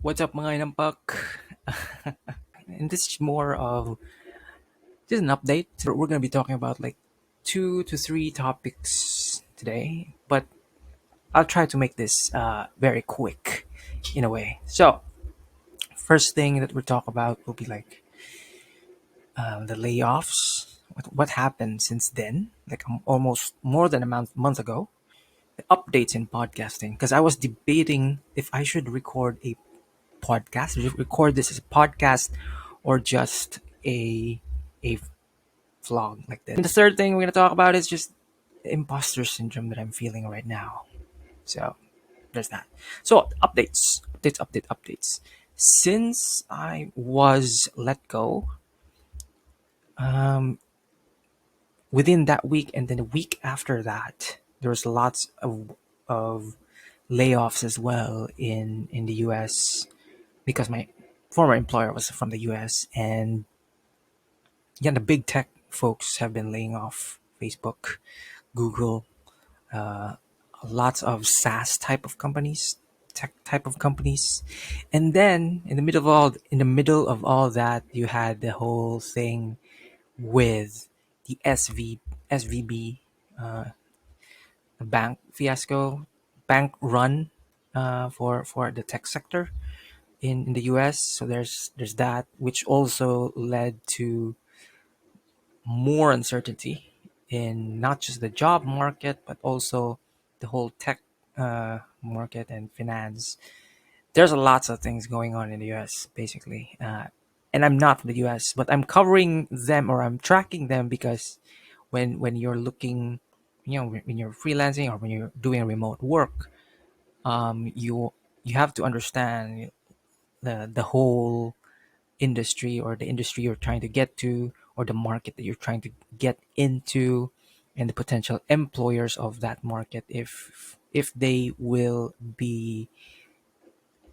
What's up mga inampak? And this is more of just an update. We're going to be talking about like 2 to 3 topics today, but I'll try to make this very quick in a way. So, first thing that we'll talk about will be like the layoffs. What happened since then? Like almost more than a month ago. The updates in podcasting. Because I was debating if I should record a podcast, record this as a podcast, or just a vlog like this. And the third thing we're gonna talk about is just the imposter syndrome that I'm feeling right now. So there's that. So updates. Since I was let go, um, within that week and then the week after that, there was lots of layoffs as well in the U.S. because my former employer was from the U.S. and yeah, the big tech folks have been laying off Facebook, Google, uh, lots of SaaS type of companies, tech type of companies, and then in the middle of all that, you had the whole thing with the SVB, uh, the bank fiasco, bank run for the tech sector in the U.S. So there's that, which also led to more uncertainty in not just the job market but also the whole tech market and finance. There's a lots of things going on in the US basically, and I'm not from the US, but I'm covering them or I'm tracking them because when you're looking, when you're freelancing or when you're doing remote work, you have to understand the whole industry or the industry you're trying to get to or the market that you're trying to get into, and the potential employers of that market if they will be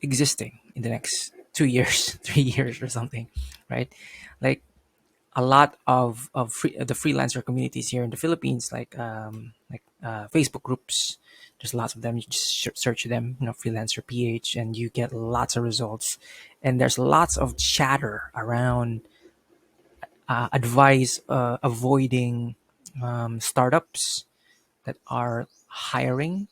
existing in the next 2 years 3 years or something, right? Like a lot of the freelancer communities here in the Philippines, like Facebook groups. There's lots of them. You just search them, freelancer PH, and you get lots of results. And there's lots of chatter around advice avoiding startups that are hiring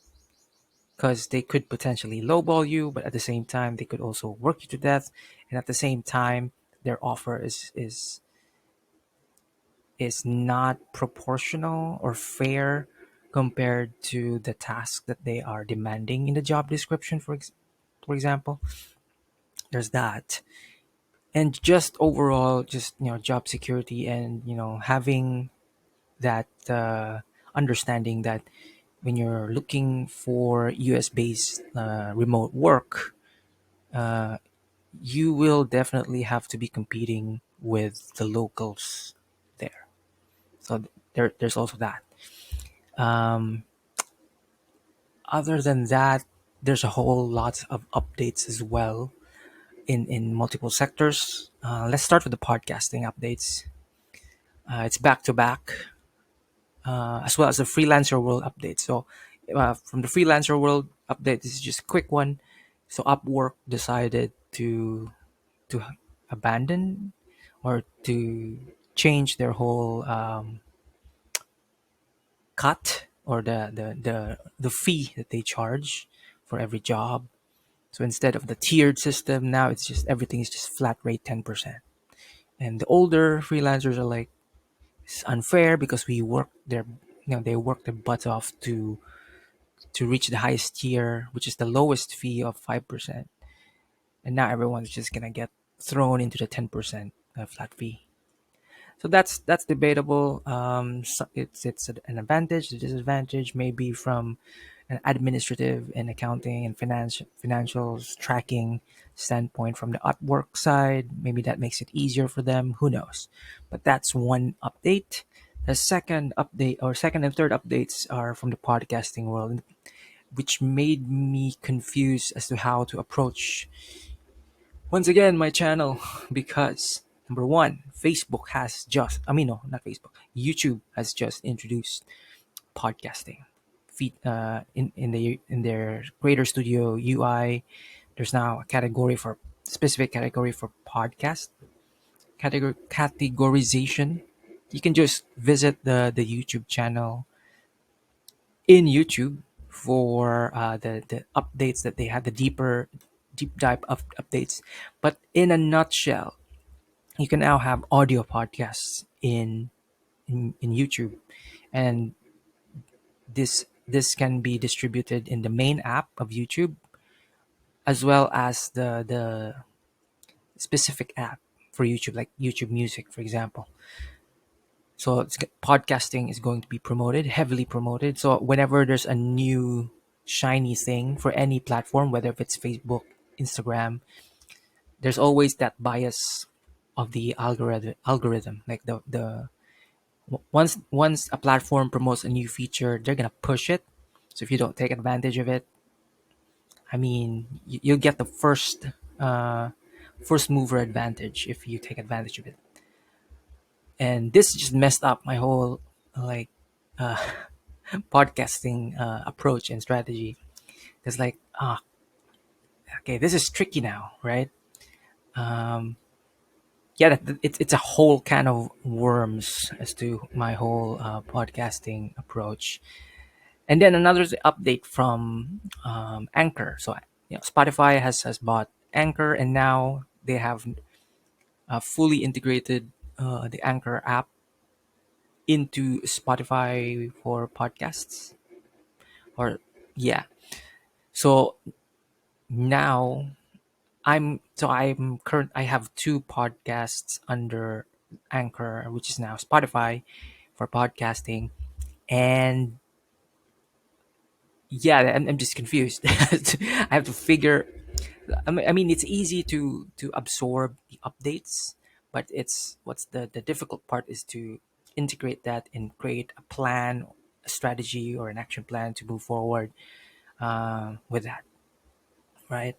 because they could potentially lowball you, but at the same time they could also work you to death, and at the same time their offer is not proportional or fair compared to the task that they are demanding in the job description. For example, there's that, and just overall, just job security and having that understanding that when you're looking for US based remote work, you will definitely have to be competing with the locals there. So there's also that. Um, Other than that, there's a whole lot of updates as well in multiple sectors. Let's start with the podcasting updates. It's back to back, as well as the freelancer world update. So, from the freelancer world update, this is just a quick one. So, Upwork decided to abandon or to change their whole cut or the fee that they charge for every job. So instead of the tiered system, now it's just everything is just flat rate 10%. And the older freelancers are like, it's unfair because we work their they work their butts off to reach the highest tier, which is the lowest fee of 5%. And now everyone's just gonna get thrown into the 10% flat fee. So that's debatable. So it's an advantage, a disadvantage, maybe from an administrative and accounting and financials tracking standpoint from the Upwork side. Maybe that makes it easier for them. Who knows? But that's one update. The second update or second and third updates are from the podcasting world, which made me confused as to how to approach once again my channel because number one, Facebook has just I mean no, not Facebook. YouTube has just introduced podcasting feed in their Creator Studio UI. There's now a category for specific category for podcast categorization. You can just visit the YouTube channel in YouTube for the updates that they have, the deep dive of updates. But in a nutshell, you can now have audio podcasts in YouTube, and this can be distributed in the main app of YouTube as well as the specific app for YouTube, like YouTube Music, for example. So podcasting is going to be promoted, heavily promoted. So whenever there's a new shiny thing for any platform, whether if it's Facebook, Instagram, there's always that bias of the algorithm. Like the once a platform promotes a new feature, they're gonna push it. So if you don't take advantage of it, I mean, you'll get the first mover advantage if you take advantage of it. And this just messed up my whole like uh, podcasting approach and strategy. It's like, okay, this is tricky now, right? Um, yeah, it's a whole can of worms as to my whole podcasting approach. And then another update from Anchor. So, Spotify has bought Anchor, and now they have fully integrated the Anchor app into Spotify for podcasts. Or yeah, so now I have two podcasts under Anchor, which is now Spotify for podcasting, and yeah, I'm just confused. I have to figure. I mean, it's easy to absorb the updates, but it's what's the difficult part is to integrate that and create a plan, a strategy, or an action plan to move forward with that, right?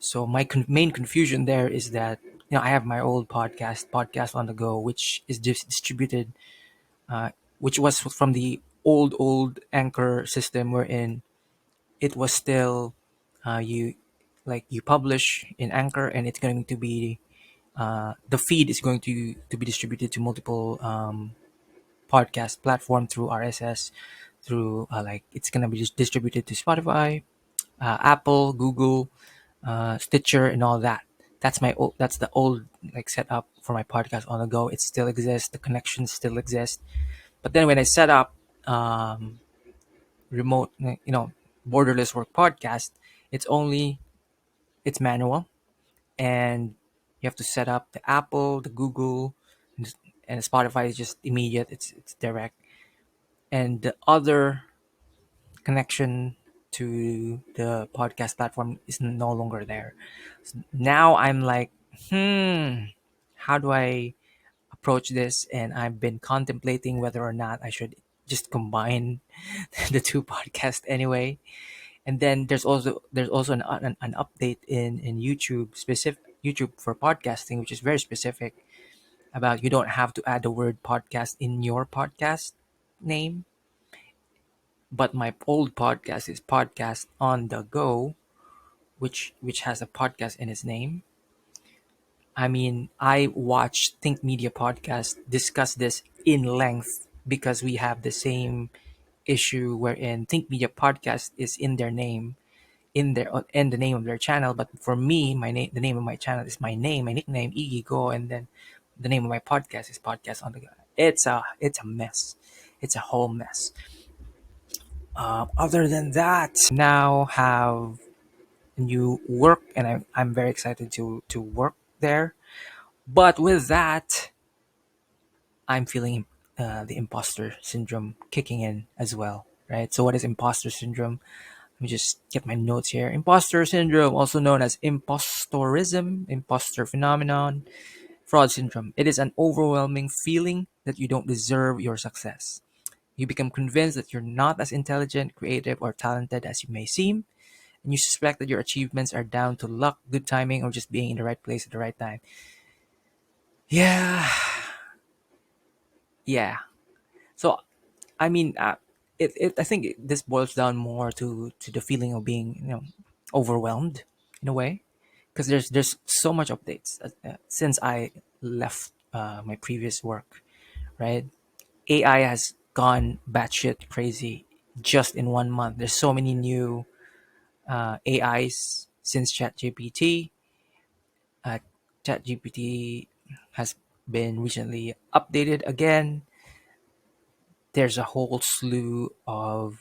So my main confusion there is that I have my old podcast on the go, which is distributed, uh, which was from the old Anchor system, wherein it was still you like you publish in Anchor, and it's going to be the feed is going to be distributed to multiple podcast platform through RSS, through like it's going to be distributed to Spotify, Apple, Google, Stitcher, and all that. That's the old like setup for my podcast on the go. It still exists. The connections still exist. But then when I set up remote, borderless work podcast, it's only it's manual, and you have to set up the Apple, the Google, and Spotify is just immediate. It's direct, and the other connection to the podcast platform is no longer there. So now I'm like, how do I approach this? And I've been contemplating whether or not I should just combine the two podcasts anyway. And then there's also an update in YouTube specific YouTube for podcasting, which is very specific about you don't have to add the word podcast in your podcast name. But my old podcast is Podcast on the Go, which has a podcast in its name. I mean, I watched Think Media podcast discuss this in length because we have the same issue wherein Think Media podcast is in their name, in the name of their channel. But for me, the name of my channel is my name, my nickname, Iggy Go, and then the name of my podcast is Podcast on the Go. It's a mess. It's a whole mess. Other than that, now have new work, and I'm very excited to work there. But with that, I'm feeling the imposter syndrome kicking in as well, right? So, what is imposter syndrome? Let me just get my notes here. Imposter syndrome, also known as impostorism, imposter phenomenon, fraud syndrome. It is an overwhelming feeling that you don't deserve your success. You become convinced that you're not as intelligent, creative, or talented as you may seem, and you suspect that your achievements are down to luck, good timing, or just being in the right place at the right time. Yeah, yeah. So, I mean, I think this boils down more to the feeling of being, overwhelmed in a way, because there's so much updates since I left my previous work, right? AI has gone batshit crazy just in 1 month. There's so many new AIs since ChatGPT. Uh, ChatGPT has been recently updated again. There's a whole slew of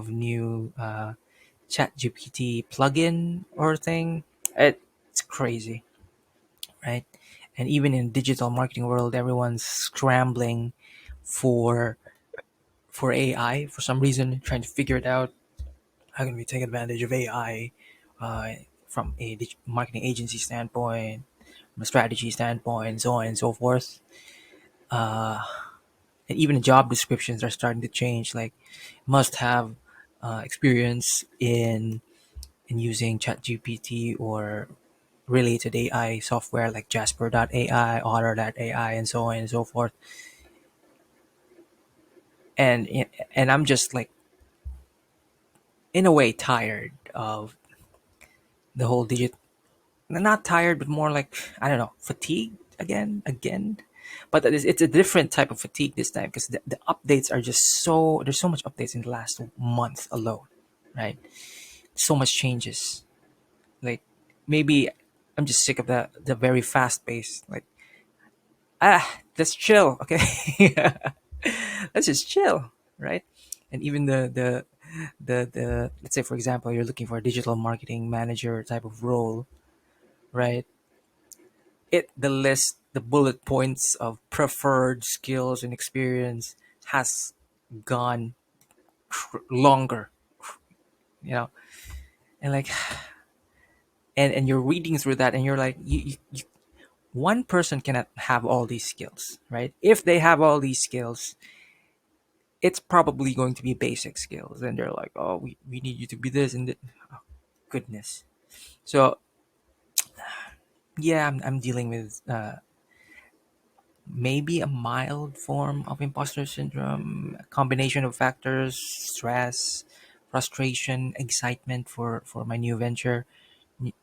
new ChatGPT plugin or thing. It's crazy, right? And even in digital marketing world, everyone's scrambling for AI for some reason, trying to figure it out. How can we take advantage of AI uh, from a marketing agency standpoint, from a strategy standpoint, so on and so forth. And even the job descriptions are starting to change. Like, must have experience in using ChatGPT or related AI software like Jasper.ai, Otter.ai, and so on and so forth. And and I'm just like in a way tired of the whole digit. Not tired, but more like, I don't know, fatigued again. But it's a different type of fatigue this time because the updates are just so there's so much updates in the last month alone, right? So much changes. Like, maybe I'm just sick of the very fast pace. Like, let's chill, okay? Let's just chill, right? And even the let's say, for example, you're looking for a digital marketing manager type of role, right? The list, the bullet points of preferred skills and experience has gone longer, you know, and like, and you're reading through that, and you're like, one person cannot have all these skills, right? If they have all these skills, it's probably going to be basic skills, and they're like, oh, we need you to be this and that. Oh, goodness. So yeah, I'm dealing with maybe a mild form of imposter syndrome, a combination of factors: stress, frustration, excitement for my new venture,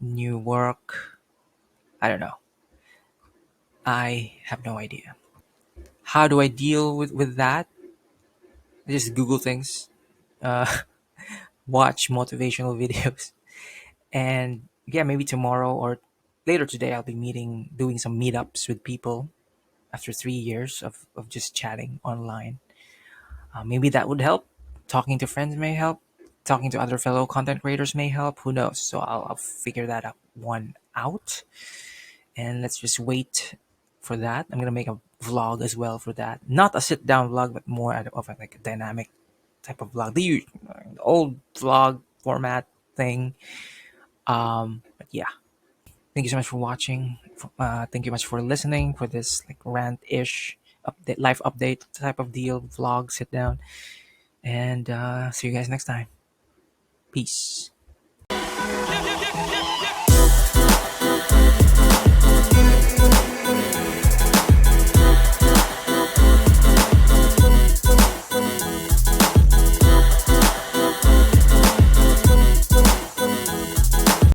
new work. I don't know. I have no idea. How do I deal with that? I just Google things, uh, watch motivational videos, and yeah, maybe tomorrow or later today I'll be doing some meetups with people after 3 years of just chatting online. Maybe that would help. Talking to friends may help. Talking to other fellow content creators may help. Who knows? So I'll figure that one out. And let's just wait for that. I'm gonna make a vlog as well for that. Not a sit down vlog, but more of like a dynamic type of vlog. The old vlog format thing. But yeah, thank you so much for watching. Thank you much for listening for this like rant ish update, life update type of deal vlog sit down. And see you guys next time. Peace.